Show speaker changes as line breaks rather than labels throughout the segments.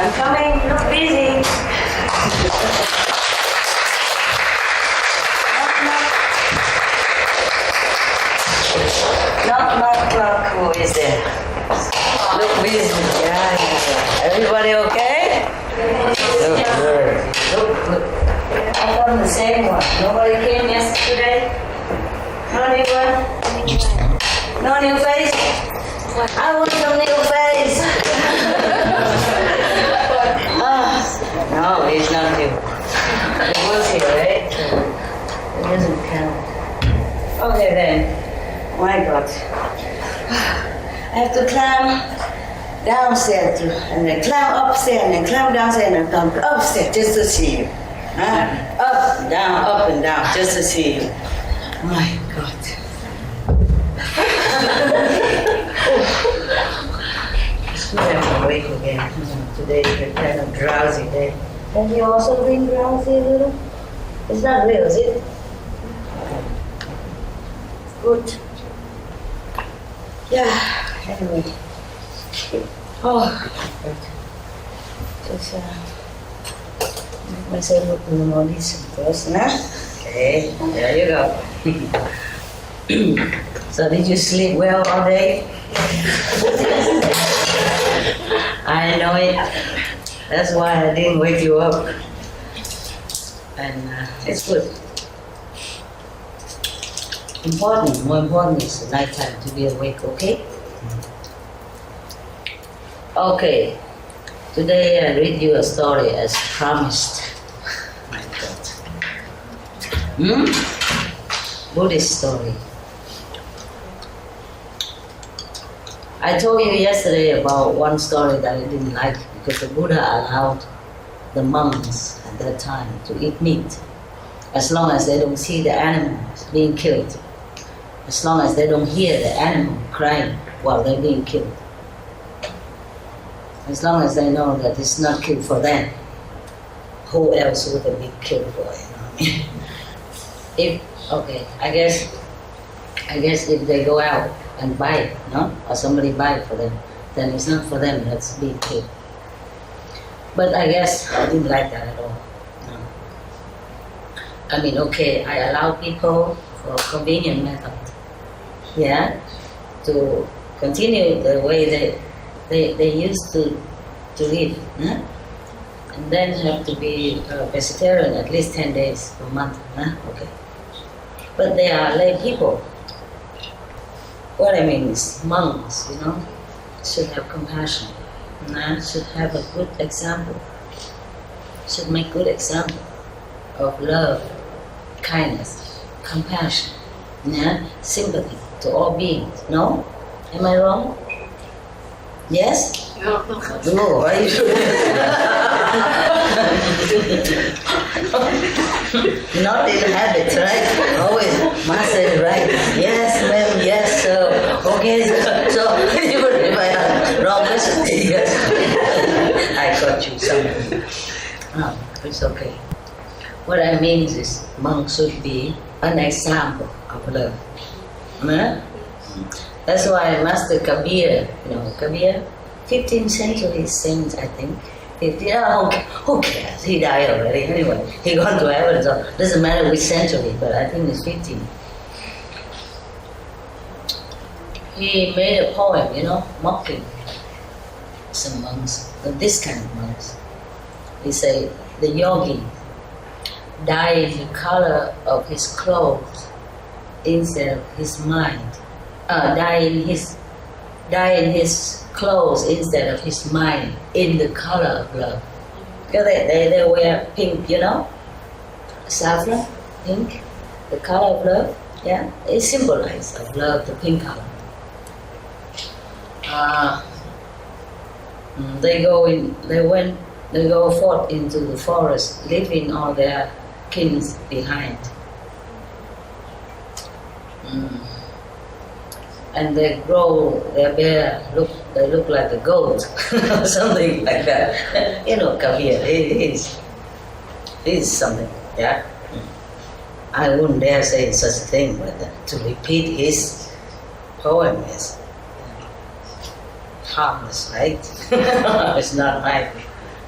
I'm coming, look busy. Knock, who is there? Look busy. Yeah. Everybody okay? Look. I found the same one. Nobody came yesterday? No new one? No new face? I want some new face. No, he's not new. He was here, right? It doesn't count. Okay then. My God. I have to climb downstairs too, and then climb upstairs, and then climb downstairs, and then come upstairs just to see you. Up and down, just to see you. My God. It's good I'm awake again. Today is a kind of drowsy day. Have you also been drowsy a little? It's not real, is it? Good. Yeah, anyway. Oh, just make myself look a little more decent first, huh? Okay, there you go. So did you sleep well all day? I know it. That's why I didn't wake you up. And it's good. More important is the nighttime to be awake, okay? Okay, today I read you a story as promised. My God. Buddhist story. I told you yesterday about one story that I didn't like because the Buddha allowed the monks at that time to eat meat as long as they don't see the animals being killed. As long as they don't hear the animal crying while they're being killed. As long as they know that it's not killed for them, who else would it be killed for? You know what I mean? I guess if they go out and buy it, no? Or somebody buy it for them, then it's not for them that's being killed. But I guess I didn't like that at all. No. I mean, okay, I allow people for convenient method. Yeah, to continue the way they used to live, huh? And then have to be vegetarian at least 10 days per month, huh? Okay. But they are lay people. What I mean is monks, you know, should have compassion, should have a good example, should make good example of love, kindness, compassion, sympathy to all beings. No? Am I wrong? Yes?
No.
No, why you not in habit, right? Always must say right. Yes, ma'am, yes, sir. Okay, so even if I have wrong question, yes. I got you something. No, it's okay. What I mean is monks should be an example of love. That's why Master Kabir, Kabir, 15th century saint, I think. Who cares? He died already anyway. He gone to heaven, so doesn't matter which century, but I think it's 15. He made a poem, mocking some monks, this kind of monks. He said, the yogi dyed the color of his clothes instead of his mind. Dyeing his clothes instead of his mind in the color of love. Because they wear pink, saffron, pink, the color of love. Yeah, it symbolizes of love, the pink color. They go forth into the forest, leaving all their kings behind. And they grow their bear, they look like a goat, something like that. Kabir, it is something, yeah. I wouldn't dare say such a thing, but to repeat his poem is harmless, right? It's not right.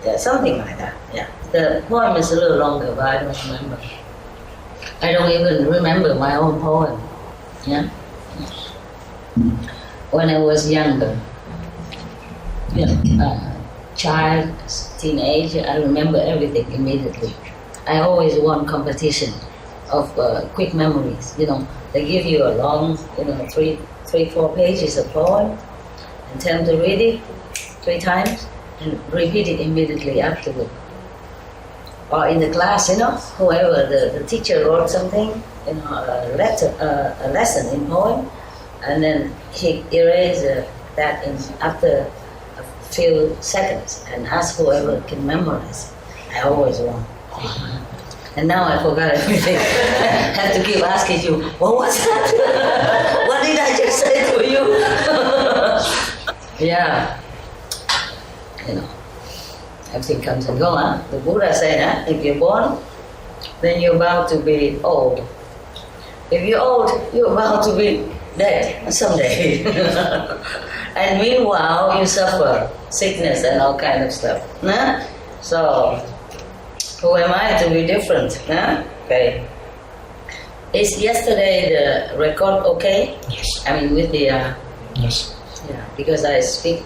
Yeah, something like that. Yeah. The poem is a little longer, but I don't remember. I don't even remember my own poem. Yeah. When I was younger, child, teenager, I remember everything immediately. I always won competition of quick memories. They give you a long, three, 4 pages of poem, and tell them to read it 3 times and repeat it immediately afterward. Or in the class, whoever the teacher wrote something, a lesson in poem, and then he erased that after a few seconds and asked whoever can memorize. I always won. And now I forgot everything. I have to keep asking you, what was that? What did I just say to you? Yeah. Everything comes and goes. Huh? The Buddha said, if you're born, then you're bound to be old. If you're old, you're bound to be dead someday. And meanwhile, you suffer sickness and all kind of stuff. Huh? So, who am I to be different? Huh? Okay. Is yesterday the record okay?
Yes.
I mean, with the...
Yes.
Yeah, because I speak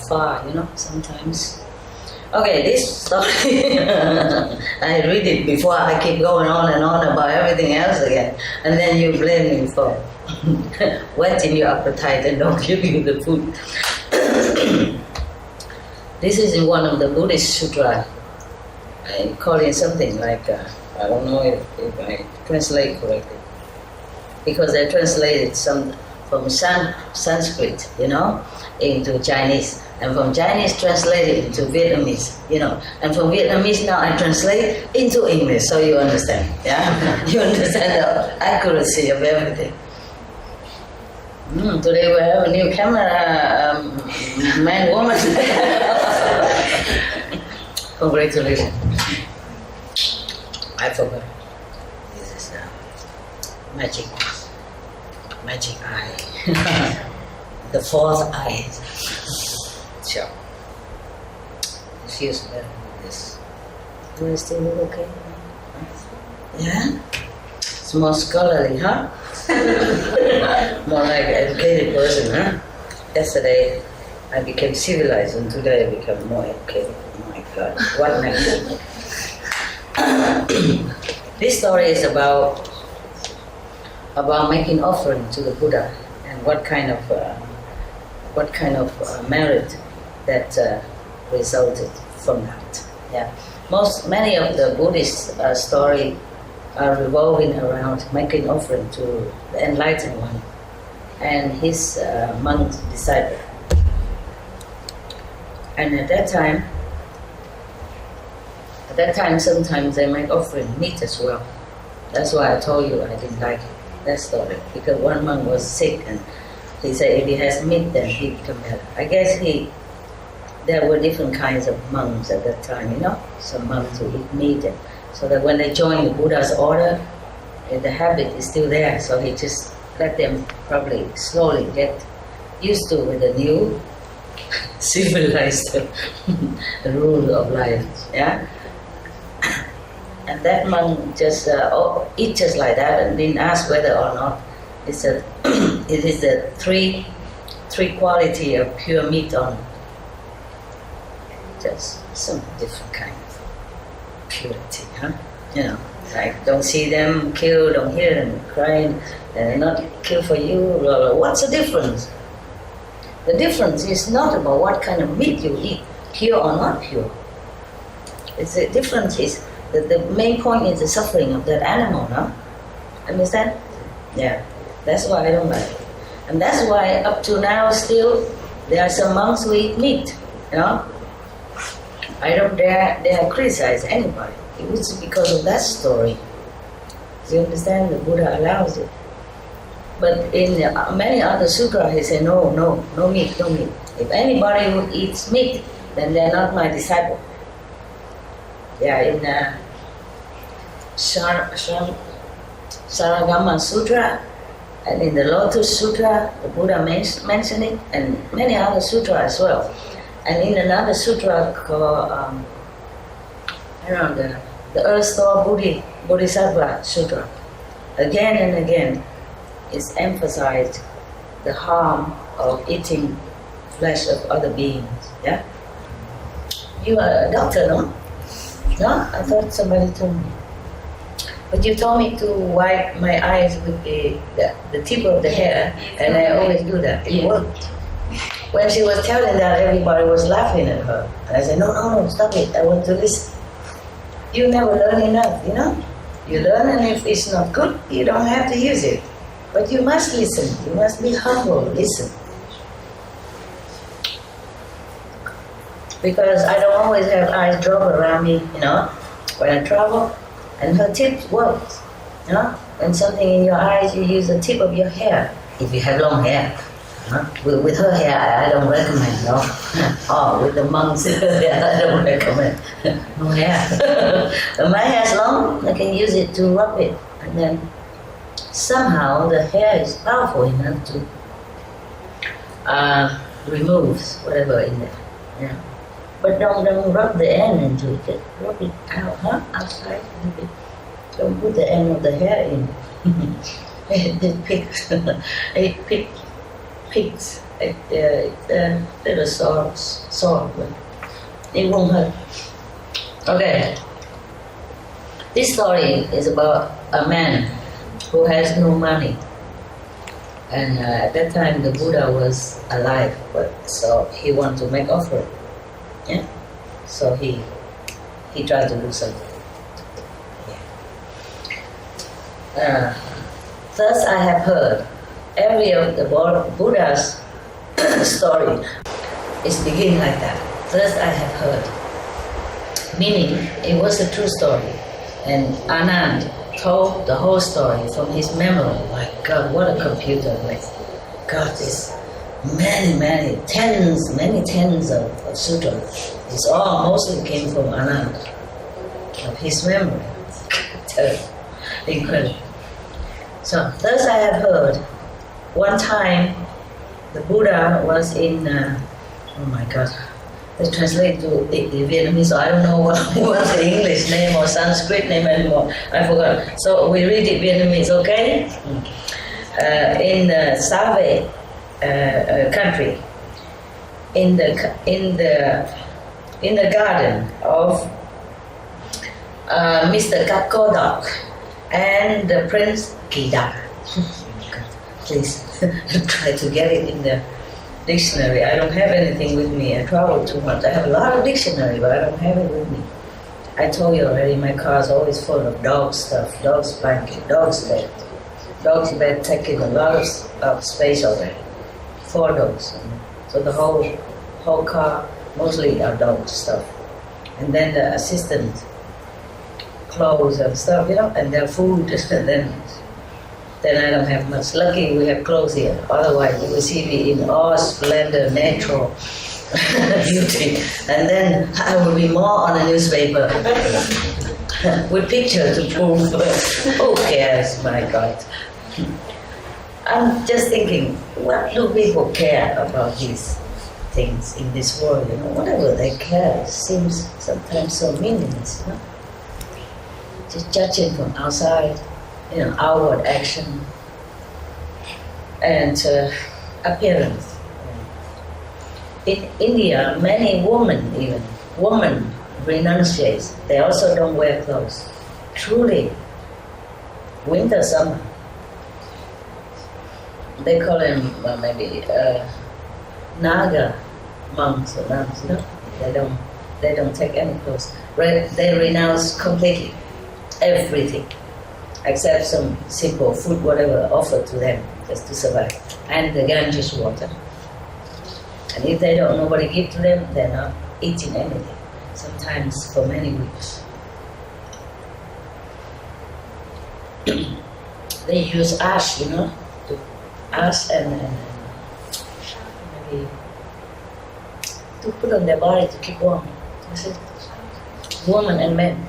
far, sometimes. Okay, this story, I read it before I keep going on and on about everything else again. And then you blame me for whetting your appetite and don't give you the food. This is in one of the Buddhist sutra. I call it something like, I don't know if I translate correctly. Because I translated some from Sanskrit, into Chinese. And from Chinese translated into Vietnamese, And from Vietnamese now I translate into English, so you understand, yeah? You understand the accuracy of everything. Today we have a new camera, man, woman. Congratulations. I forgot. This is magic eye. The 4th eye. Sure. It feels better with this. Do I still look okay? Yeah? It's more scholarly, huh? More like an educated person, huh? Yesterday I became civilized and today I become more educated. Oh my God, what next? This story is about making offering to the Buddha and what kind of merit that resulted from that. Yeah, many of the Buddhist story are revolving around making offering to the enlightened one and his monk disciple. And at that time, sometimes they make offering meat as well. That's why I told you I didn't like that story, because one monk was sick and he said if he has meat, then he become better. I guess there were different kinds of monks at that time, Some monks who eat meat, and so that when they join the Buddha's order, the habit is still there. So he just let them probably slowly get used to with the new civilized rule of life. Yeah. And that monk just eat just like that and didn't ask whether or not it is the three quality of pure meat on just some different kind of purity, huh? Like don't see them kill, don't hear them crying, they're not kill for you, blah, blah. What's the difference? The difference is not about what kind of meat you eat, pure or not pure. The difference is the main point is the suffering of that animal, no? Understand? Yeah. That's why I don't like it. And that's why up to now still there are some monks who eat meat, I don't dare criticize anybody. It was because of that story. You understand? The Buddha allows it. But in many other sutras he said, no meat, no meat. If anybody who eats meat, then they're not my disciple. Yeah, in Saragama Sutra and in the Lotus Sutra, the Buddha mentioned it, and many other sutras as well. And in another sutra called, I don't know, the Earth Store Bodhisattva Sutra, again and again, it's emphasized the harm of eating flesh of other beings. Yeah? You are a doctor, no? No? I thought somebody told me. But you told me to wipe my eyes with the tip of the hair, and I always do that. It worked. When she was telling that, everybody was laughing at her. And I said, no, stop it. I want to listen. You never learn enough, you know? You learn, and if it's not good, you don't have to use it. But you must listen. You must be humble. Listen. Because I don't always have eyes drop around me, you know, when I travel. And her tip works, you know. When something in your eyes, you use the tip of your hair. If you have long hair. With her hair, I don't recommend, no. Oh, with the monks' hair, I don't recommend. No hair. When my hair is long, I can use it to rub it. And then somehow the hair is powerful enough to remove whatever in there. Yeah. But don't rub the end into it. Just rub it out, outside a little bit. Don't put the end of the hair in. It picks. It's a little sore, but it won't hurt. Okay. This story is about a man who has no money. And at that time the Buddha was alive, so he wanted to make offering. Yeah? So he tried to do something. Yeah. Thus I have heard every of the Buddha's story is begin like that. Thus I have heard. Meaning, it was a true story. And Anand told the whole story from his memory. My God, what a computer. Like, God, this many tens of sutras. It's all mostly came from Anand, of his memory. Incredible. So, thus I have heard. One time, the Buddha was in, oh my God, they translate to Vietnamese, so I don't know what was the English name or Sanskrit name anymore. I forgot. So we read it Vietnamese, okay? In the Save country, in the garden of Mr. Kakodok and the Prince Kidak. Please try to get it in the dictionary. I don't have anything with me. I travel too much. I have a lot of dictionary, but I don't have it with me. I told you already, my car is always full of dog stuff, dog's blanket, dog's bed. Dog's bed taking a lot of space already. 4 dogs. So the whole car mostly are dog stuff. And then the assistant clothes and stuff, you know, and their food, and then I don't have much. Lucky we have clothes here. Otherwise, you will see me in all splendor, natural beauty. And then I will be more on a newspaper with pictures to prove. Who cares, my God? I'm just thinking, what do people care about these things in this world? You know, whatever they care seems sometimes so meaningless. You know? Just judging from outside. You know, outward action and appearance. In India, many women renunciate. They also don't wear clothes. Truly, winter, summer. They call them maybe Naga monks or nuns. You know, they don't take any clothes. They renounce completely everything, except some simple food, whatever, offered to them just to survive. And the Ganges water. And if nobody give to them, they're not eating anything. Sometimes for many weeks. They use ash, you know, ash and maybe to put on their body to keep warm. That's it. Women and men.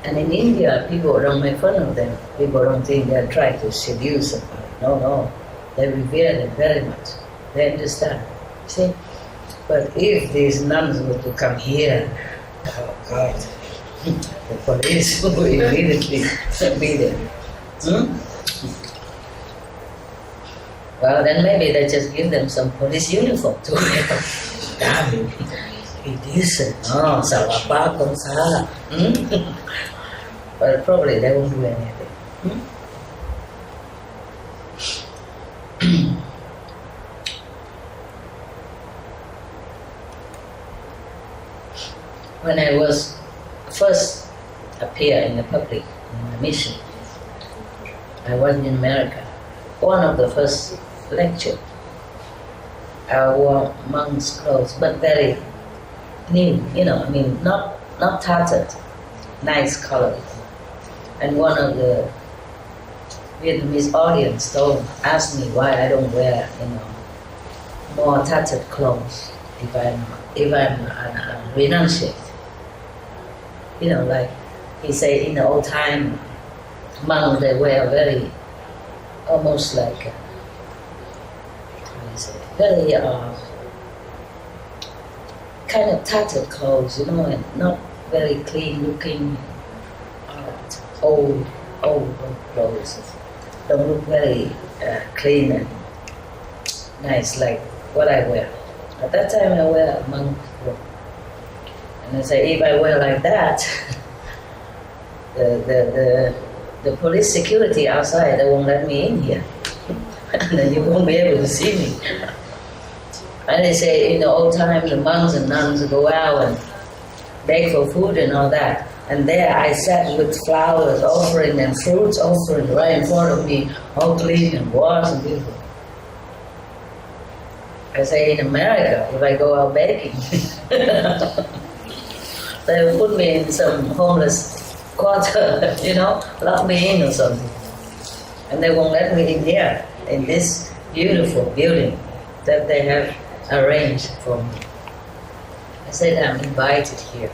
And in India, people don't make fun of them. People don't think they're trying to seduce somebody. No. They revere them very much. They understand. See? But if these nuns were to come here, oh God, the police will immediately be there. Hmm? Well, then maybe they just give them some police uniform to wear. Damn, he decent. No, salapa con sala. But probably they won't do anything. When I was first appear in the public in my mission, I was in America. One of the first lecture, I wore monk's clothes, but very new, not tattered, nice color. And one of the Vietnamese audience asked me why I don't wear, more tattered clothes if I'm renunciate. Like he said in the old time, monks they wear very, almost like, very kind of tattered clothes, and not very clean looking, old clothes. Don't look very clean and nice like what I wear. At that time I wear a monk robe. And I say, if I wear like that, the police security outside, they won't let me in here. And then you won't be able to see me. And they say in the old time, the monks and nuns go out and beg for food and all that. And there I sat with flowers offering and fruits offering right in front of me, all clean and washed and beautiful. I say in America, if I go out begging, they will put me in some homeless quarter, lock me in or something. And they won't let me in here, in this beautiful building that they have arranged for me. I said I'm invited here.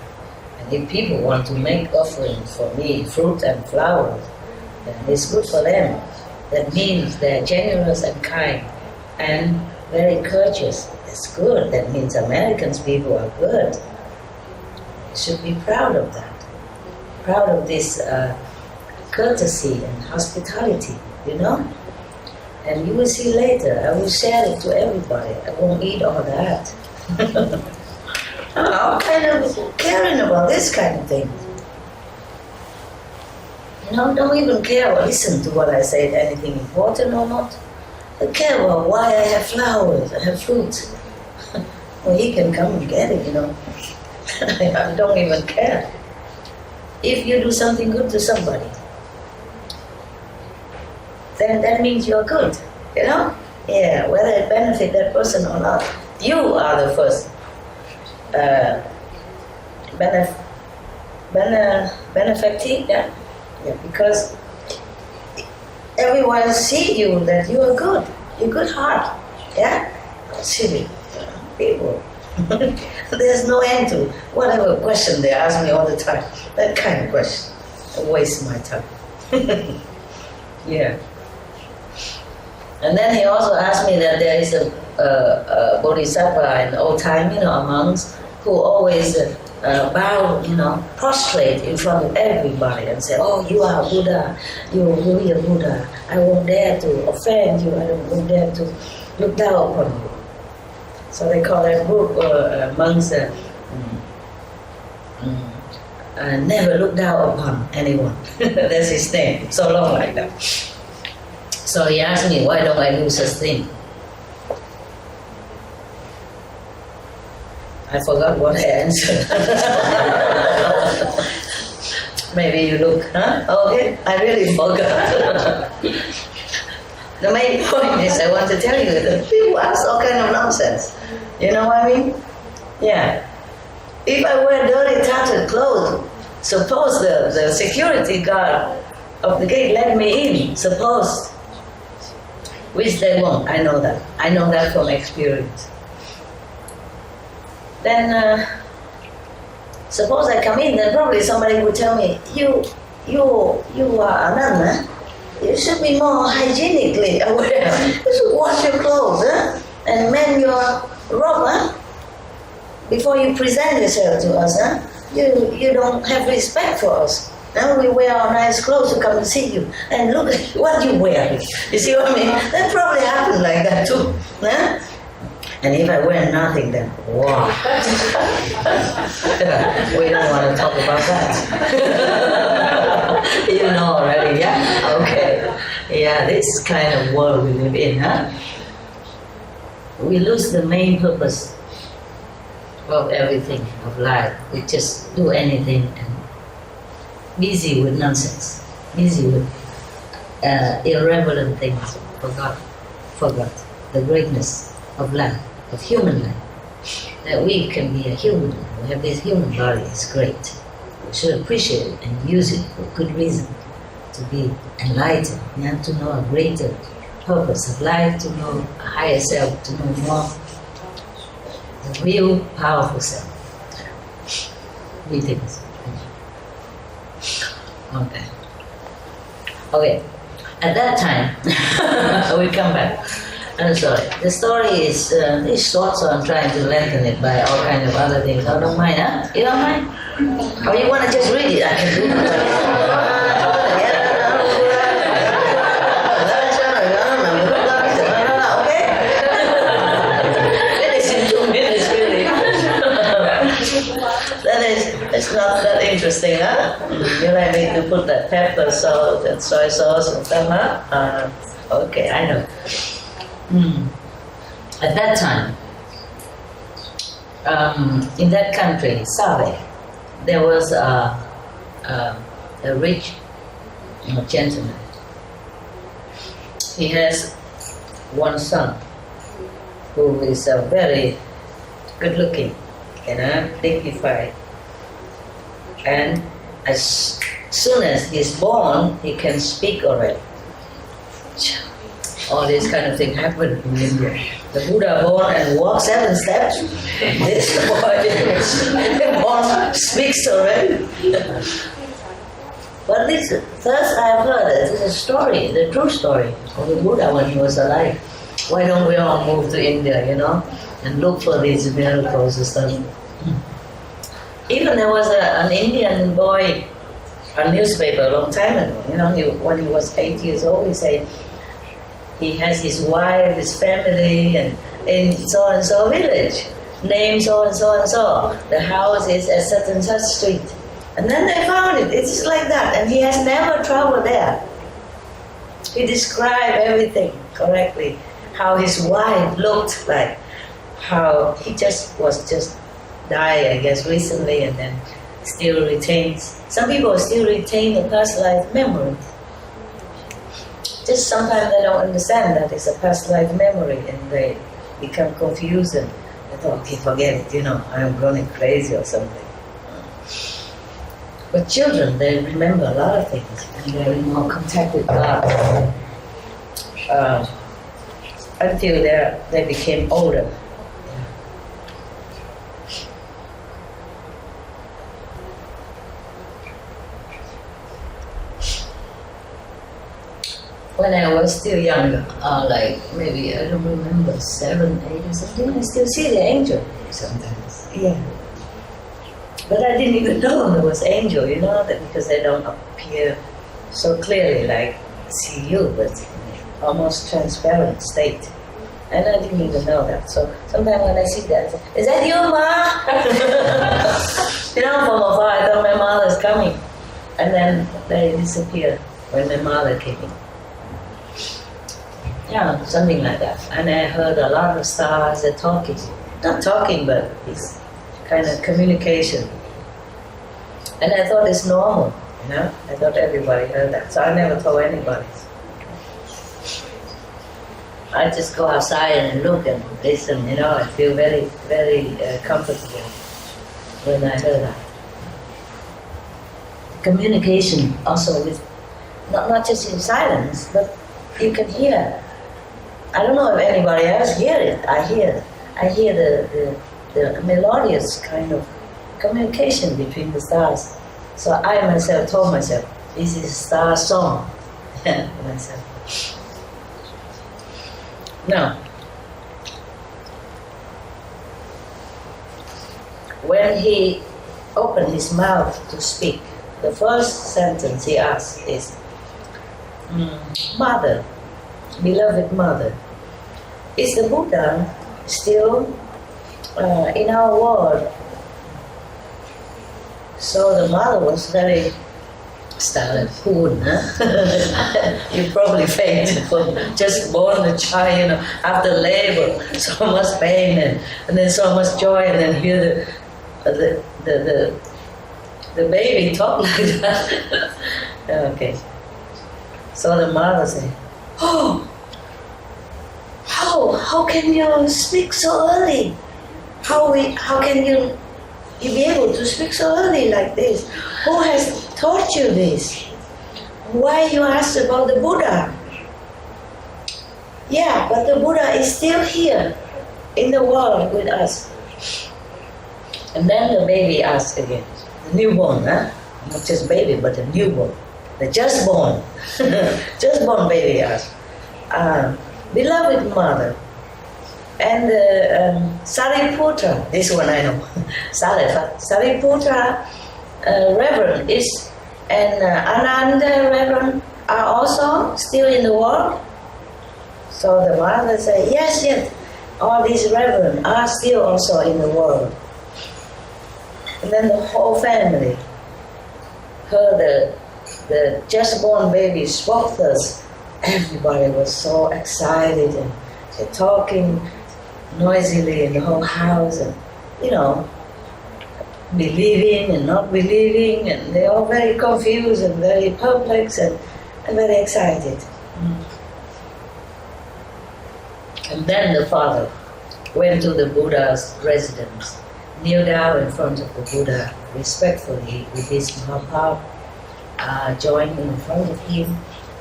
And if people want to make offerings for me, fruit and flowers, then it's good for them. That means they're generous and kind and very courteous. It's good. That means Americans people are good. You should be proud of that. Proud of this courtesy and hospitality, And you will see later, I will share it to everybody. I won't eat all that. I'm kind of caring about this kind of thing. Don't even care or listen to what I say, anything important or not. I care about why I have flowers, I have fruits. Well, he can come and get it, I don't even care. If you do something good to somebody, then that means you're good, Yeah, whether it benefits that person or not. You are the first benefactor, yeah, because everyone see you that you are good, you're good heart, yeah. Silly people. There's no end to whatever question they ask me all the time. That kind of question, I waste my time. Yeah. And then he also asked me that there is a bodhisattva in the old time, monks who always bow, prostrate in front of everybody and say, oh, you are Buddha, you are really a Buddha. I won't dare to offend you, I won't dare to look down upon you. So they call that book, monks, never look down upon anyone. That's his name, so long like that. So he asked me, why don't I do such thing? I forgot what I answered. Maybe you look, Okay, I really forgot. The main point is I want to tell you that people ask all kind of nonsense. You know what I mean? Yeah. If I wear dirty, tattered clothes, suppose the security guard of the gate let me in, suppose, which they won't, I know that. I know that from experience. Then, suppose I come in, then probably somebody would tell me, you are a nun, huh? You should be more hygienically aware. You should wash your clothes, and mend your robe, before you present yourself to us, huh? You don't have respect for us. Now we wear our nice clothes to come and see you, and look at what you wear. You see what I mean? That probably happened like that too. Huh? And if I wear nothing, then wow. We don't want to talk about that. You know already, yeah? Okay. Yeah, this kind of world we live in, huh? We lose the main purpose of everything, of life. We just do anything and busy with nonsense, busy with irrelevant things, forgot the greatness of life, of human life. That we can be a human, we have this human body, it's great. We should appreciate it and use it for good reason, to be enlightened, to know a greater purpose of life, to know a higher self, to know more, the real powerful self. Greetings. Okay. At that time, we come back. I'm sorry. The story is short, so I'm trying to lengthen it by all kinds of other things. I don't mind, huh? You don't mind? Or you want to just read it? I can do it. It's not that interesting, huh? You like me to put that pepper, salt, and soy sauce and stuff, huh? Okay, I know. At that time, in that country, Save, there was a rich gentleman. He has one son who is very good-looking, dignified. And as soon as he's born, he can speak already. All this kind of thing happened in India. The Buddha born and walks 7 steps. This boy born speaks already. But this, first I've heard it is a story, the true story of the Buddha when he was alive. Why don't we all move to India, and look for these miracles and stuff? Even there was an Indian boy, a newspaper a long time ago, when he was 8 years old, he said he has his wife, his family, and in so-and-so village, name so-and-so. The house is at such and such street. And then they found it, it's like that, and he has never traveled there. He described everything correctly, how his wife looked like, how he was just died, I guess, recently, and then still retains. Some people still retain a past life memory. Just sometimes they don't understand that it's a past life memory, and they become confused and they thought, okay, forget it, I'm going crazy or something. But children, they remember a lot of things, and they're in more contact with God until they became older. When I was still younger, like maybe, I don't remember, 7, 8 or something, I still see the angel sometimes. Yeah. But I didn't even know there was angel, because they don't appear so clearly like see you, but almost transparent state. And I didn't even know that. So sometimes when I see that, I say, is that you, Ma? From afar, I thought my mother's coming. And then they disappeared when my mother came in. Yeah, something like that. And I heard a lot of stars are talking. Not talking, but it's kind of communication. And I thought it's normal, I thought everybody heard that. So I never told anybody. I just go outside and look and listen, I feel very, very comfortable when I heard that. Communication also with, not just in silence, but you can hear. I don't know if anybody else hear it. I hear the melodious kind of communication between the stars. So I myself told myself, this is a star song. Myself. Now, when he opened his mouth to speak, the first sentence he asked is, Mother, beloved mother, is the Buddha still in our world? So the mother was very started poon, huh? You probably fainted for just born a child, after labor, so much pain and then so much joy, and then hear the baby talk like that. Okay. So the mother said, "Oh, how can you speak so early? How can you be able to speak so early like this? Who has taught you this? Why you ask about the Buddha?" Yeah, but the Buddha is still here in the world with us. And then the baby asked again, the newborn, huh? Not just baby, but the newborn, the just born, just born baby asked, beloved mother, and Sariputra, this one I know, Sariputra Reverend is, and Ananda Reverend are also still in the world? So the mother said, yes, all these Reverend are still also in the world. And then the whole family heard the just born baby spoke thus. Everybody was so excited and they're talking noisily in the whole house, and believing and not believing, and they're all very confused and very perplexed and very excited. And then the father went to the Buddha's residence, kneeled down in front of the Buddha respectfully with his Mahaprabhu, joined in front of him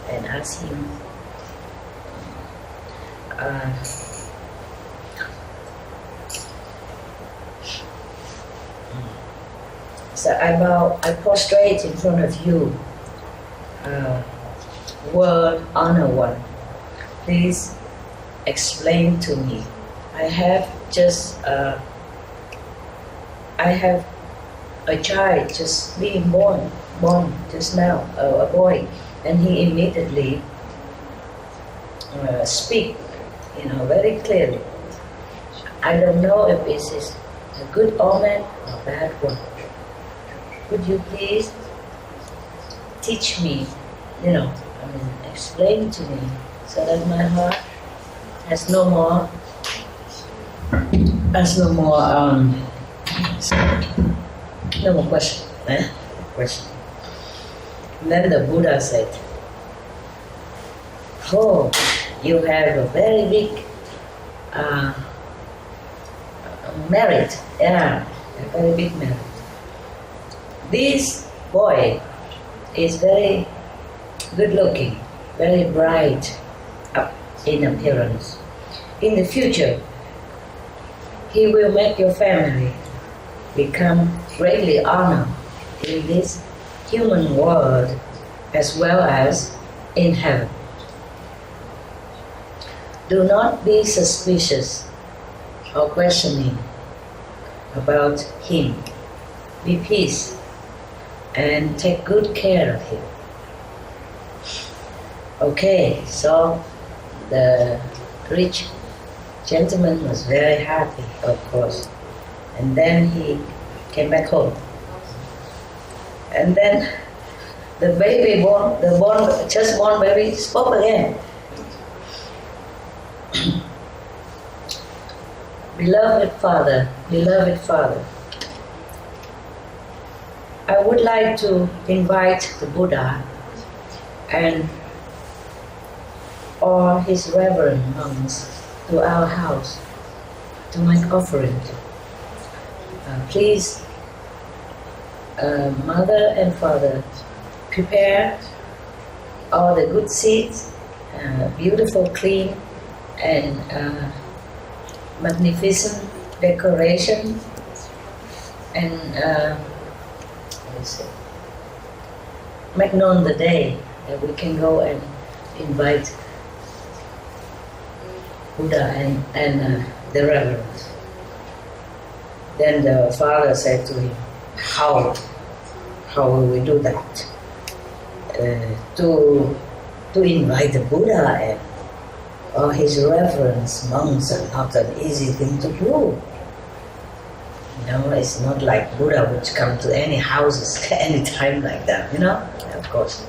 and asked him, so I prostrate in front of you, world honor one. Please explain to me. I have a child just being born just now, a boy, and he immediately speak, very clearly. I don't know if this is a good omen or a bad one. Could you please teach me, explain to me, so that my heart has no more question. And then the Buddha said, "Oh, you have a very big merit. Yeah, a very big merit. This boy is very good looking, very bright in appearance. In the future, he will make your family become greatly honored in this human world as well as in heaven. Do not be suspicious or questioning about him. Be peace and take good care of him." Okay, so the rich gentleman was very happy, of course, and then he came back home. And then the baby just born baby spoke again. Beloved father, I would like to invite the Buddha and all his reverend monks to our house to make offering. Please, mother and father, prepare all the good seeds, beautiful, clean, and magnificent decoration, and make known the day that we can go and invite Buddha and the reverends. Then the father said to him, how will we do that? To invite the Buddha and or his reverence monks are not an easy thing to do. It's not like Buddha would come to any houses any time like that, of course.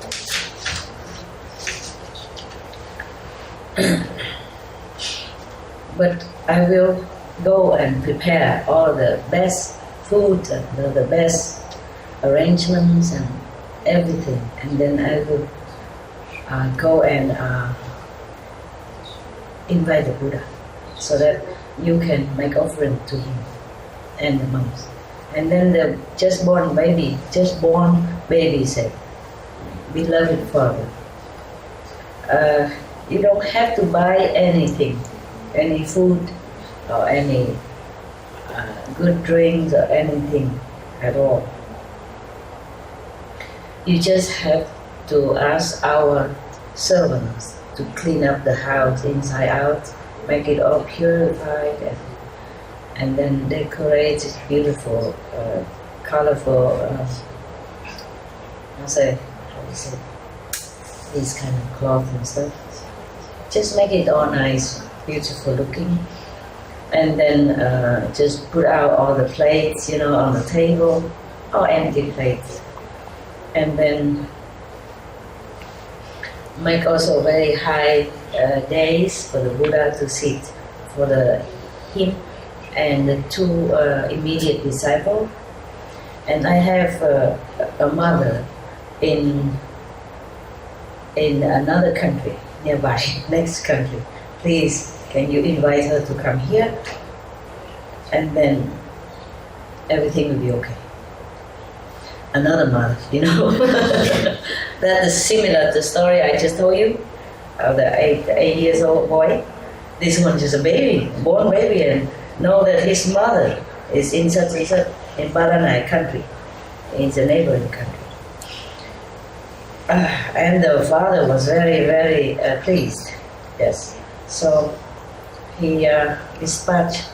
But I will go and prepare all the best food and the best arrangements and everything, and then I will go and invite the Buddha so that you can make offering to him and the monks. And then the just born baby said, beloved father, you don't have to buy anything, any food or any good drinks or anything at all. You just have to ask our servants to clean up the house inside out, make it all purified, and then decorate it beautiful, colorful, these kind of cloth and stuff. Just make it all nice, beautiful looking, and then just put out all the plates, on the table, or empty plates, and then make also very high days for the Buddha to sit, for him and the two immediate disciples. And I have a mother in another country nearby, next country. Please, can you invite her to come here? And then everything will be okay. Another mother, That is similar to the story I just told you of the 8 years old boy. This one is a baby, born baby, and know that his mother is in such and such in Paranai country, in the neighboring country. And the father was very, very pleased. Yes, so he dispatched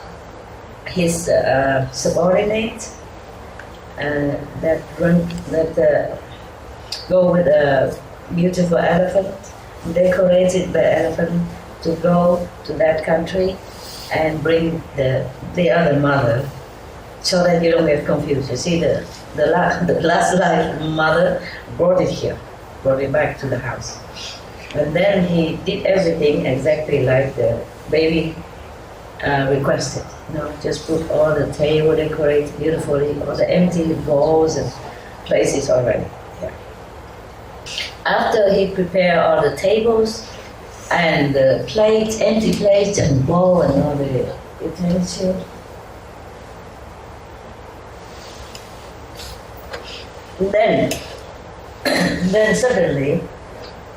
his subordinate that go with a beautiful elephant, decorated the elephant to go to that country and bring the other mother, so that you don't get confused. You see, the last life mother brought it back to the house. And then he did everything exactly like the baby requested. Just put all the table decorated beautifully, all the empty bowls and places already. Yeah. After he prepared all the tables and the plates, empty plates and bowl and all the utensils, then suddenly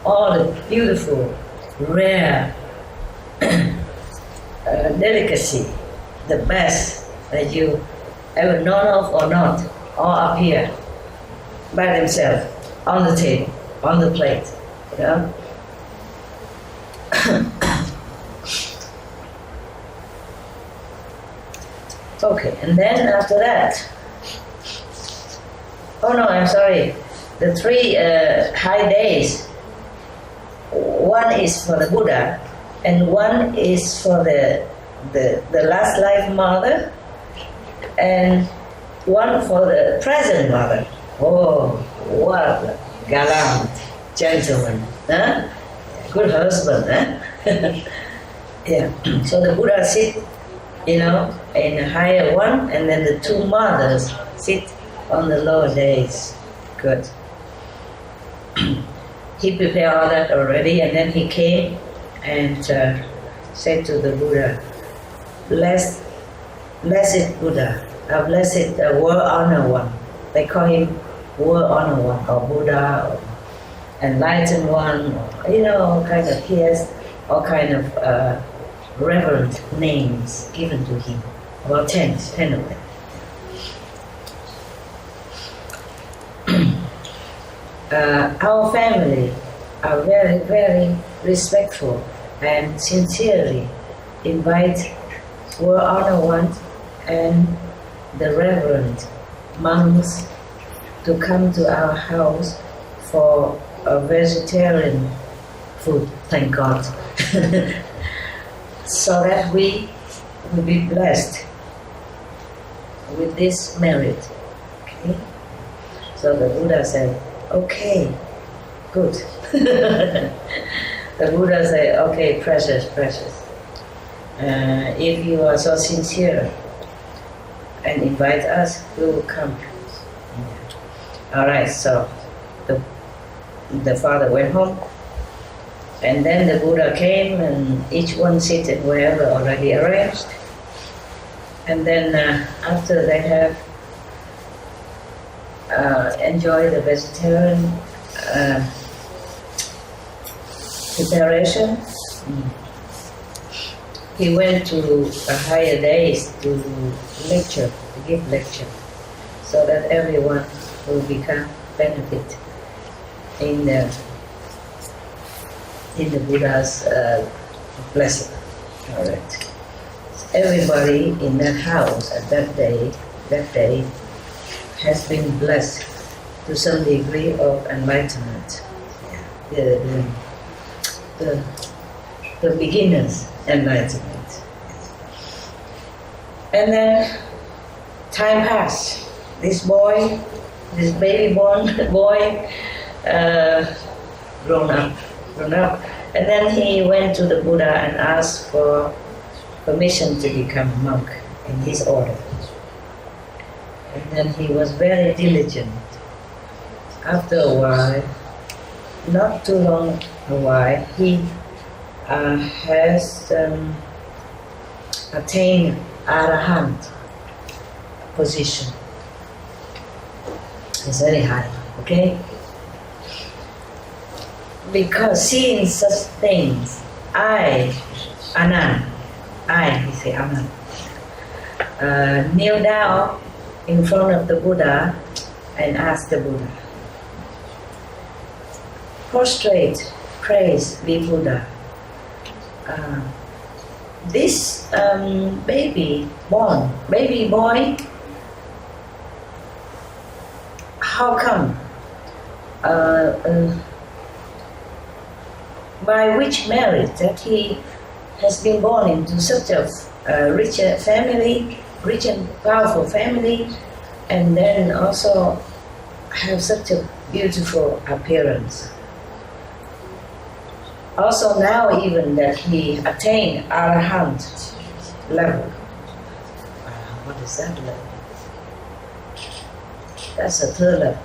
all the beautiful, rare delicacy, the best that you ever known of or not, all appear by themselves on the table, on the plate, Okay, and then after that, the three high days, one is for the Buddha, and one is for the last life mother, and one for the present mother. Oh, what a gallant gentleman, huh? Good husband, huh? Yeah. So the Buddha sit, in a higher one, and then the two mothers sit on the lower days. Good. He prepared all that already, and then he came and said to the Buddha, Blessed Buddha, blessed world honor one. They call him world honor one, or Buddha, or enlightened one, or, all kind of, he has all kind of reverent names given to him, about 10 of them. Our family are very, very respectful and sincerely invite world honor one and the reverend monks to come to our house for a vegetarian food, thank God, so that we will be blessed with this merit. Okay? So the Buddha said, okay, good. The Buddha said, okay, precious. If you are so sincere and invite us, we will come. All right, so the father went home, and then the Buddha came, and each one seated wherever already arranged. And then after they have enjoyed the vegetarian preparation, he went to a higher days to lecture, to give lecture, so that everyone will become benefit in the Buddha's blessing. All right. Everybody in that house at that day has been blessed to some degree of enlightenment. The beginner's enlightenment. And then time passed. This baby born boy, grown up. And then he went to the Buddha and asked for permission to become a monk in his order. And then he was very diligent. After a while, not too long a while, he has attained Arahant position. It's very high, okay? Because seeing such things, Anand, kneel down in front of the Buddha and ask the Buddha, prostrate, praise the Buddha. This baby boy, how come? By which merit that he has been born into such a rich family, rich and powerful family, and then also have such a beautiful appearance. Also now even that he attained Arahant level. What is that level? That's the third level,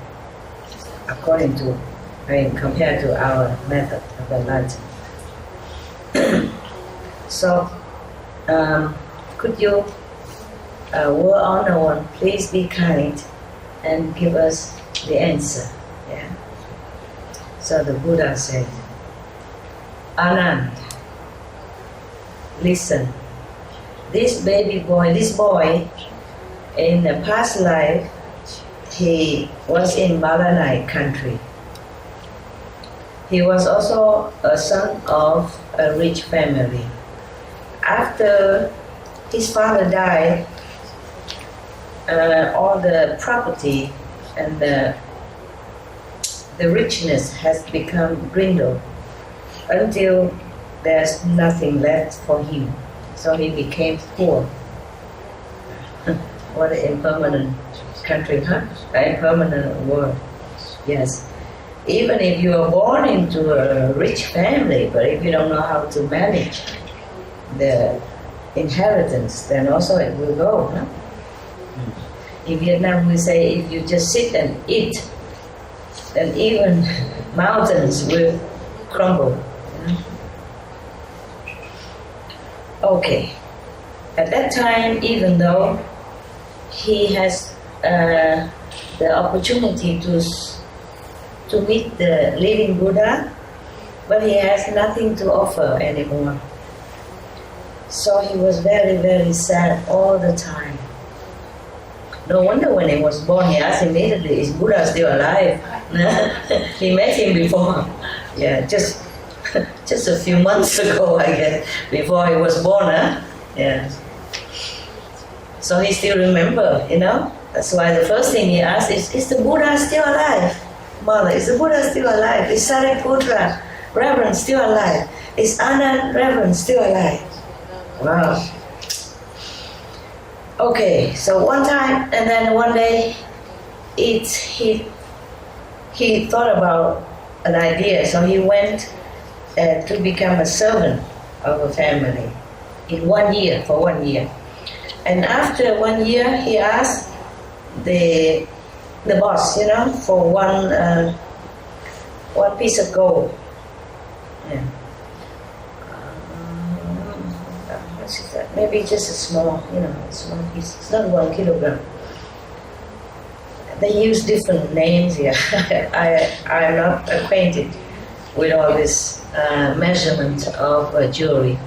according to, compared to our method of enlightenment. So, could you, World Honor One, please be kind and give us the answer? Yeah. So the Buddha said, Anand, listen. This boy, in the past life, he was in Malanai country. He was also a son of a rich family. After his father died, all the property and the richness has become dwindled until there's nothing left for him. So he became poor. What an impermanent country, huh? An impermanent world. Yes. Even if you are born into a rich family, but if you don't know how to manage the inheritance, then also it will go. Huh? In Vietnam, we say if you just sit and eat, then even mountains will crumble. Okay. At that time, even though he has the opportunity to meet the living Buddha, but he has nothing to offer anymore. So he was very, very sad all the time. No wonder when he was born, he asked immediately, is Buddha still alive? He met him before. Yeah, just a few months ago, I guess, before he was born. Huh? Yeah. So he still remember, you know. That's why the first thing he asked is the Buddha still alive? Mother, is the Buddha still alive? Is Sariputra, Reverend, still alive? Is Anand, Reverend, still alive? Wow. Okay, so one time, and then one day, he thought about an idea, so he went to become a servant of a family in 1 year, for 1 year. And after 1 year, he asked the boss, you know, for one piece of gold. Yeah. What is that? Maybe just a small, you know, small piece. It's not 1 kilogram. They use different names here. I am not acquainted with all this measurement of jewelry.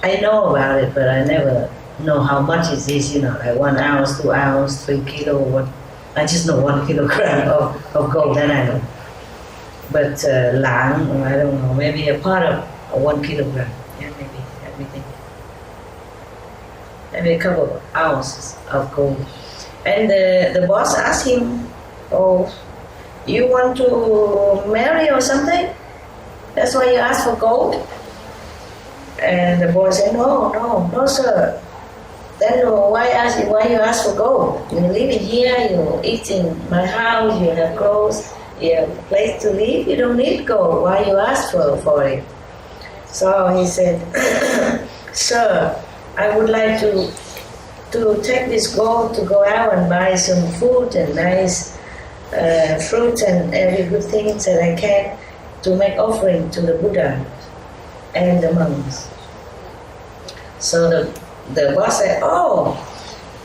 I know about it, but I never know how much it is, you know, like 1 ounce, 2 ounce, 3 kilo, what. I just know 1 kilogram of gold, then I know. But lang, I don't know, maybe a part of 1 kilogram. Yeah, maybe, everything. Maybe a couple of ounces of gold. And the boss asked him, oh, you want to marry or something? That's why you asked for gold? And the boy said, no, sir. Then why you ask for gold? You live in here, you eat in my house, you have clothes, you have a place to live, you don't need gold. Why you ask for it? So he said, sir, I would like to take this gold to go out and buy some food and nice fruit and every good thing that I can to make offering to the Buddha and the monks. So the boss said, oh,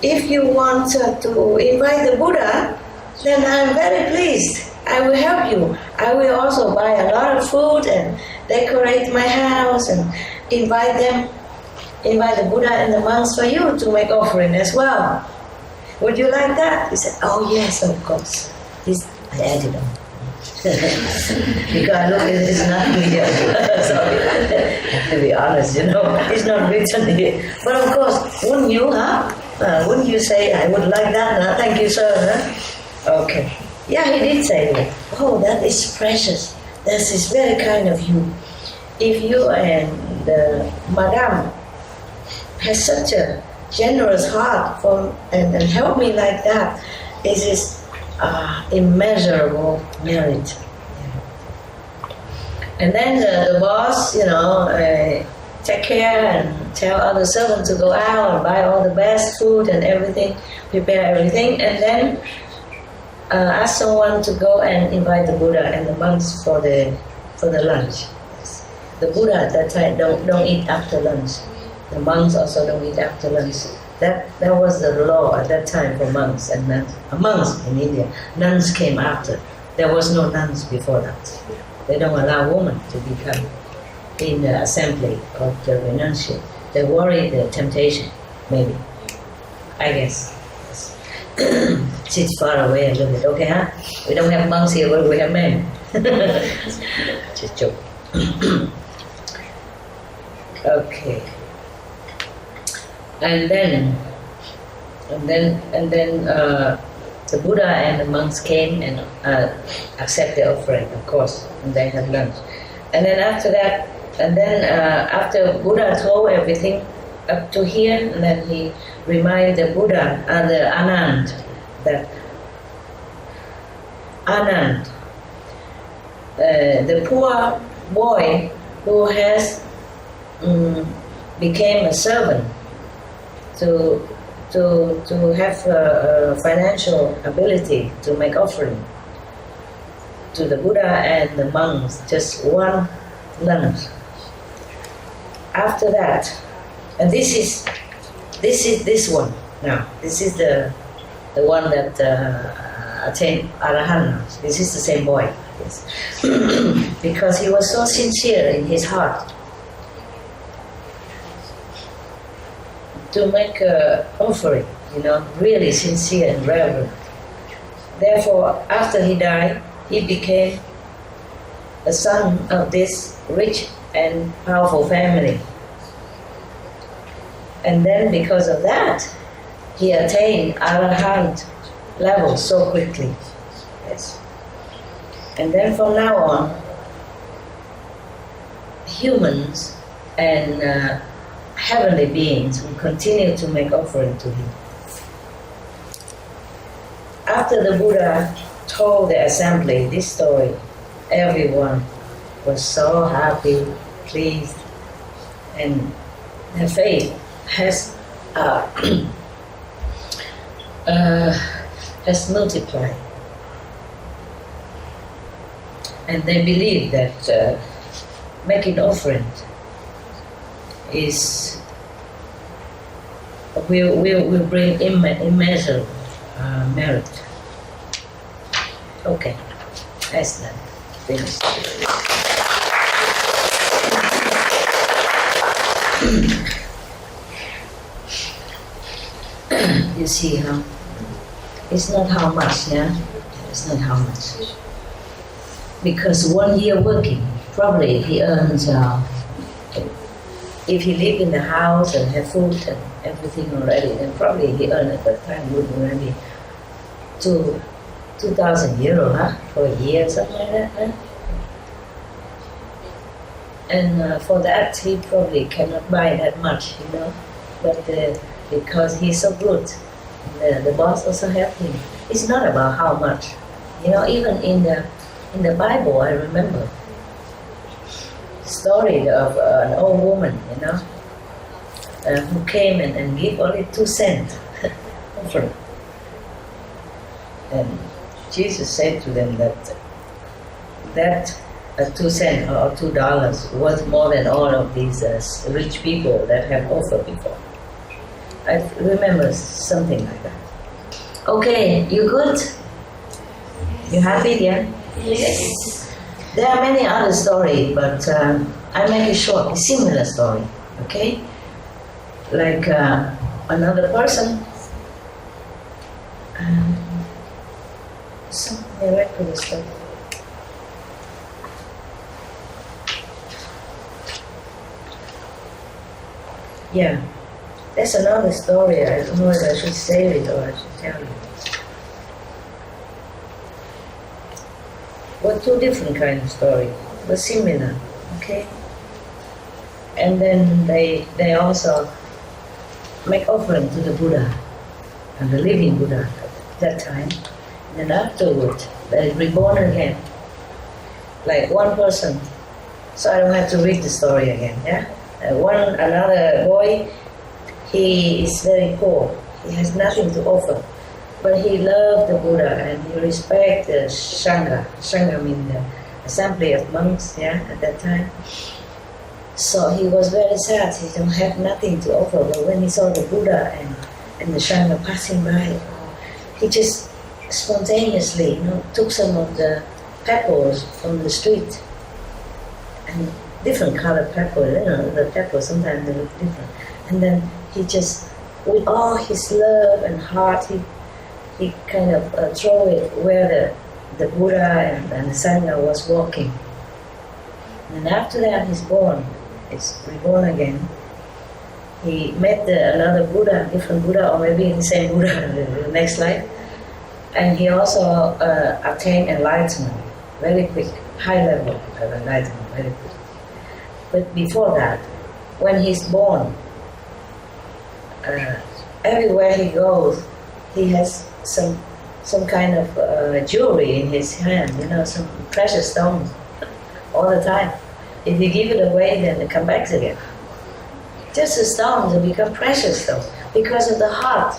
if you want to invite the Buddha, then I'm very pleased. I will help you. I will also buy a lot of food and decorate my house and invite the Buddha and the monks for you to make offering as well. Would you like that? He said, oh yes, of course. I added on. Because look, it's not here. Sorry, to be honest, you know, it's not written here. But of course, wouldn't you, wouldn't you say, I would like that, huh? Thank you, sir. Huh? Okay. Yeah, he did say, oh, that is precious. That is very kind of you. If you and Madame has such a generous heart and help me like that, it is immeasurable merit. And then the boss, you know, take care and tell other servants to go out and buy all the best food and everything, prepare everything, and then ask someone to go and invite the Buddha and the monks for the lunch. The Buddha at that time don't eat after lunch. The monks also don't eat after lunch. That was the law at that time for monks and nuns. Monks in India. Nuns came after. There was no nuns before that. They don't allow women to become in the assembly of the renunciate. They worry the temptation, maybe. I guess. Sit far away a little bit, okay, huh? We don't have monks here, but we have men. Just joke. Okay. And then the Buddha and the monks came and accepted the offering, of course, and they had lunch. And then after that, after Buddha told everything up to here, and then he reminded the Buddha and the Anand that Anand, the poor boy who has became a servant to have financial ability to make offering to the Buddha and the monks, just one lunch. After that, and this is this one now. This is the one that attained Arahant. This is the same boy, yes. Because he was so sincere in his heart to make an offering, you know, really sincere and reverent. Therefore, after he died, he became a son of this rich and powerful family. And then because of that, he attained Arahant level so quickly. Yes. And then from now on, humans and heavenly beings will continue to make offering to him. After the Buddha told the assembly this story, everyone was so happy, pleased, and their faith has has multiplied. And they believe that making offering will bring immeasurable merit. Okay, that's that. Finished. You see how it's not how much, yeah? It's not how much. Because 1 year working, probably he earns, if he live in the house and have food and everything already, then probably he earned at that time would maybe 2,000 euro, huh? For a year, something like that, huh? And for that, he probably cannot buy that much, you know. But because he's so good, the boss also helped him. It's not about how much, you know. Even in the Bible, I remember the story of an old woman, you know, who came and gave only 2 cents offering. And Jesus said to them that 2 cents or $2 was more than all of these rich people that have offered before. I remember something like that. Okay, you good? You happy, yeah?
Yes.
There are many other stories, but I make it short, a similar story, okay? Like another person, some miraculous stuff. Yeah, that's another story. I don't know if I should say it or I should tell you. Well, 2 different kinds of stories, but similar, okay? And then they also make offering to the Buddha, and the living Buddha at that time. And then afterward, they reborn again, like one person. So I don't have to read the story again, yeah? Another boy, he is very poor. He has nothing to offer. But he loved the Buddha and he respected the Sangha. Sangha means the assembly of monks, yeah, at that time. So he was very sad. He don't have nothing to offer. But when he saw the Buddha and the Sangha passing by, he just spontaneously, you know, took some of the pebbles from the street, and different colored pebbles. You know, the pebbles sometimes they look different. And then he just, with all his love and heart, he kind of throw it where the Buddha and the Sangha was walking. And after that, he's reborn again. He met another Buddha, different Buddha, or maybe the same Buddha in the next life. And he also attained enlightenment very quick, high level of enlightenment very quick. But before that, when he's born, everywhere he goes, he has some kind of jewelry in his hand, you know, some precious stones all the time. If you give it away, then it comes back again. Just the stones will become precious stones because of the heart,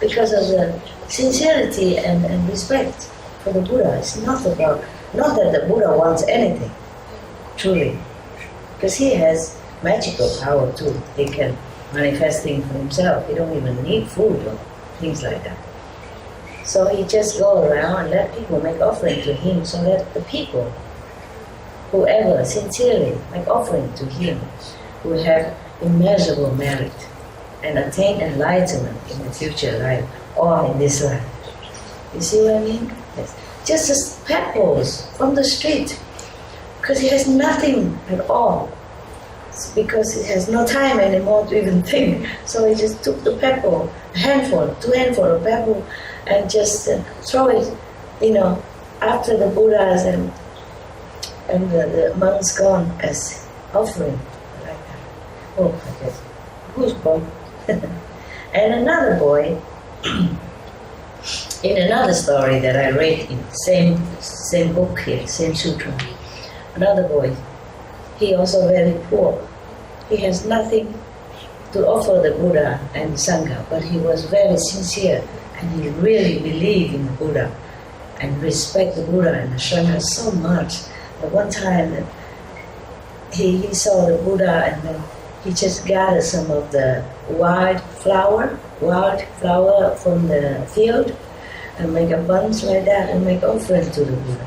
because of the sincerity and respect for the Buddha. It's not that the Buddha wants anything, truly, because he has magical power too. He can manifest things for himself. He don't even need food or things like that. So he just go around and let people make offering to him, so that the people, whoever sincerely make offering to him, will have immeasurable merit and attain enlightenment in the future life or in this life. You see what I mean? Yes. Just as pebbles from the street, because he has nothing at all. because he has no time anymore to even think. So he just took the pebble, two handful of pebble, and just throw it, after the Buddhas and the monks gone as offering, like that. Oh, I guess. Who's boy? And another boy, in another story that I read in the same book here, same sutra, another boy, he also very poor. He has nothing to offer the Buddha and Sangha, but he was very sincere and he really believed in the Buddha and respect the Buddha and the Sangha so much. But one time he saw the Buddha and then he just gathered some of the wild flower from the field and make a bunch like that and make offering to the Buddha.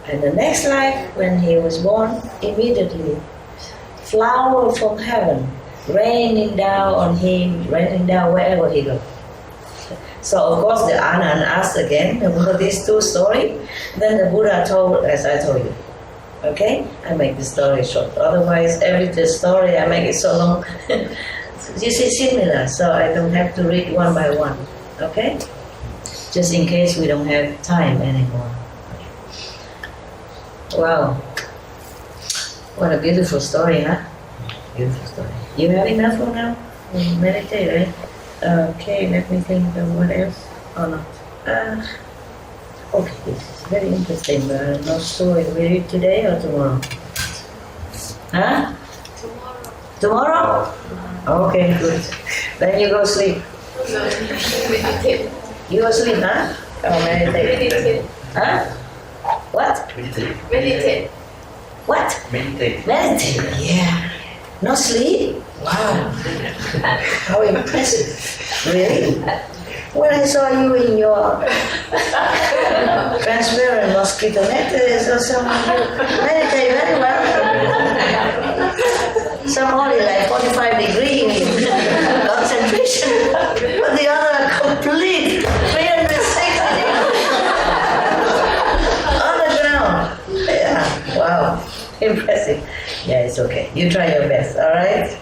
And the next life, when he was born, immediately flower from heaven raining down on him, raining down wherever he goes. So of course the Anand asked again about these two stories. Then the Buddha told, as I told you. Okay? I make the story short. Otherwise, every story I make it so long. This is similar, so I don't have to read one by one. Okay? Just in case we don't have time anymore. Wow. What a beautiful story, huh? Beautiful story. You have enough for now? Meditate, right? Okay, let me think of what else or not. Okay, this is very interesting, but I'm not sure if we read today or tomorrow. Huh? Tomorrow? Okay, good. Then you go sleep.
Meditate.
You go sleep, huh? Or meditate?
Meditate.
Huh? What?
Meditate.
What?
Meditate.
Meditate, yeah. Not sleep? Wow. How impressive. Really? When I saw you in your transparent mosquito net, I saw someone who meditate very well. Some only like 45 degree concentration, but the other complete 360 on the ground. Yeah, wow. Impressive. Yeah, it's okay. You try your best, all right?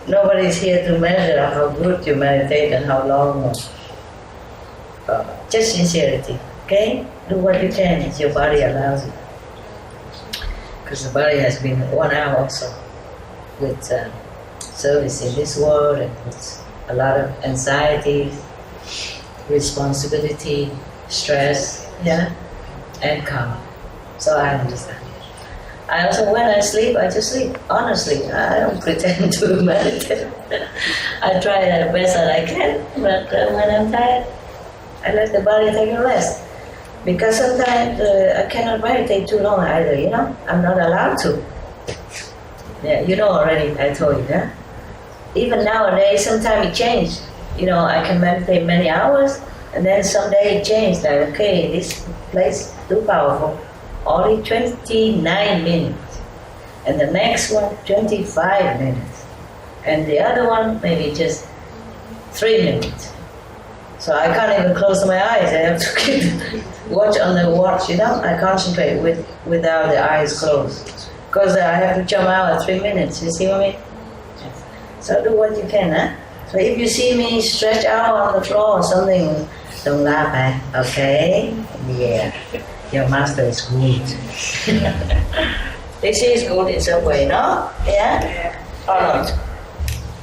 Nobody's here to measure how good you meditate and how long. Just sincerity, okay? Do what you can as your body allows you. Because the body has been worn out also with service in this world and with a lot of anxiety, responsibility, stress, yeah, and karma. So I understand. I also, when I sleep, I just sleep. Honestly, I don't pretend to meditate. I try the best that I can, but when I'm tired, I let the body take a rest. Because sometimes I cannot meditate too long either, I'm not allowed to. Yeah, you know already, I told you, yeah? Even nowadays, sometimes it changes. I can meditate many hours, and then someday it changes, like, okay, this place is too powerful. Only 29 minutes. And the next one, 25 minutes. And the other one, maybe just 3 minutes. So I can't even close my eyes. I have to keep watch on the watch, I concentrate without the eyes closed. Because I have to jump out at 3 minutes, you see what I mean? So do what you can, huh? So if you see me stretch out on the floor or something, don't laugh, okay? Yeah. Your master is good. This is good in some way, no? Yeah? Or not?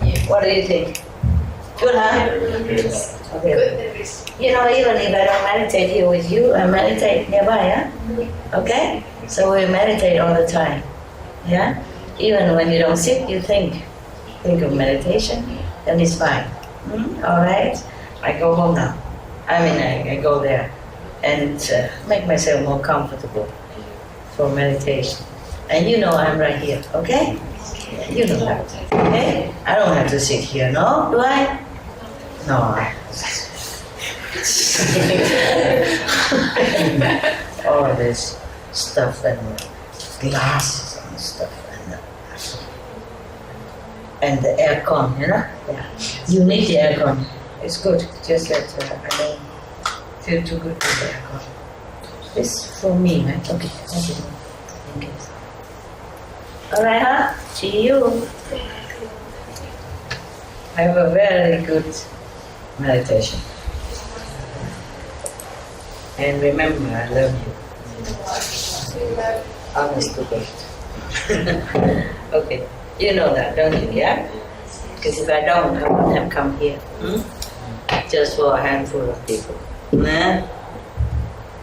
Yeah.
What do you think? Good, huh?
Yes.
Okay.
Good service.
Even if I don't meditate here with you, I meditate nearby, yeah? Okay? So we meditate all the time. Yeah? Even when you don't sit, you think. Think of meditation, then it's fine. Alright? I go home now. I go there and make myself more comfortable for meditation. And I'm right here, okay? You know that, okay? I don't have to sit here, no? Do I? No. All this stuff and glasses and stuff and the aircon, Yeah. You need the aircon. It's good. Just that I don't feel too good with the aircon. This for me, right? Okay. Thank you. Alright, huh? See you. Have a very good meditation. And remember, I love you. Honest to God. Okay. You know that, don't you? Yeah? Because if I don't, I wouldn't have come here. Just for a handful of people. Nah?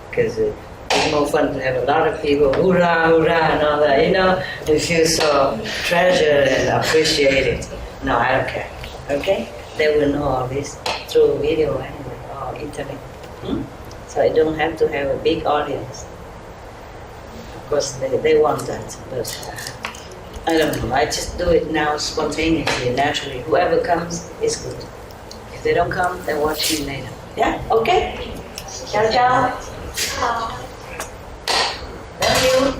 Because it's more fun to have a lot of people, hoorah, hoorah, and all that, you know? You feel so treasured and appreciated. No, I don't care. Okay? They will know all this through video anyway, or internet. So I don't have to have a big audience. Of course, they want that, but I don't know. I just do it now spontaneously, naturally. Whoever comes is good. If they don't come, then watch me later. Yeah? Okay? Ciao, ciao. Love you.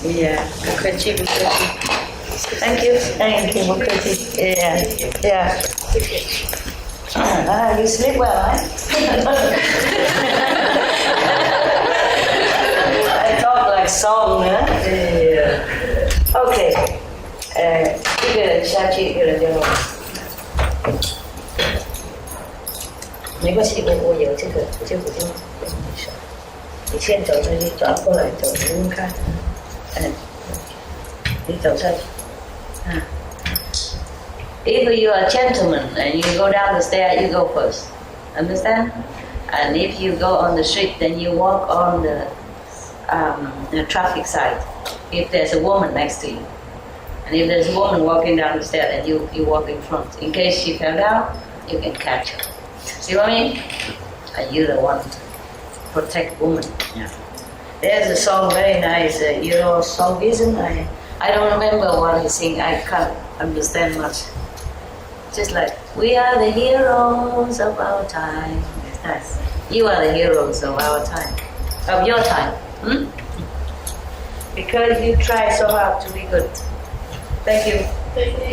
Yeah. Mukachi. Thank you. Mukachi. Yeah. You sleep well, huh? I talk like song, huh? Yeah. Okay. 一个人下去，一个人就落。没关系，我有这个，我就没事。你先走上去，转过来走，不用看。你走上去。If you are a gentleman and you go down the stair, you go first. Understand? And if you go on the street, then you walk on the traffic side. If there's a woman next to you. And if there's a woman walking down the stair, then you walk in front. In case she fell down, you can catch her. See what I mean? And you're the one to protect women. Yeah. There's a song very nice, song isn't I don't remember what he sing. I can't understand much. Just like, we are the heroes of our time. Yes. You are the heroes of our time. Of your time. Because you try so hard to be good. Thank you.
Thank you.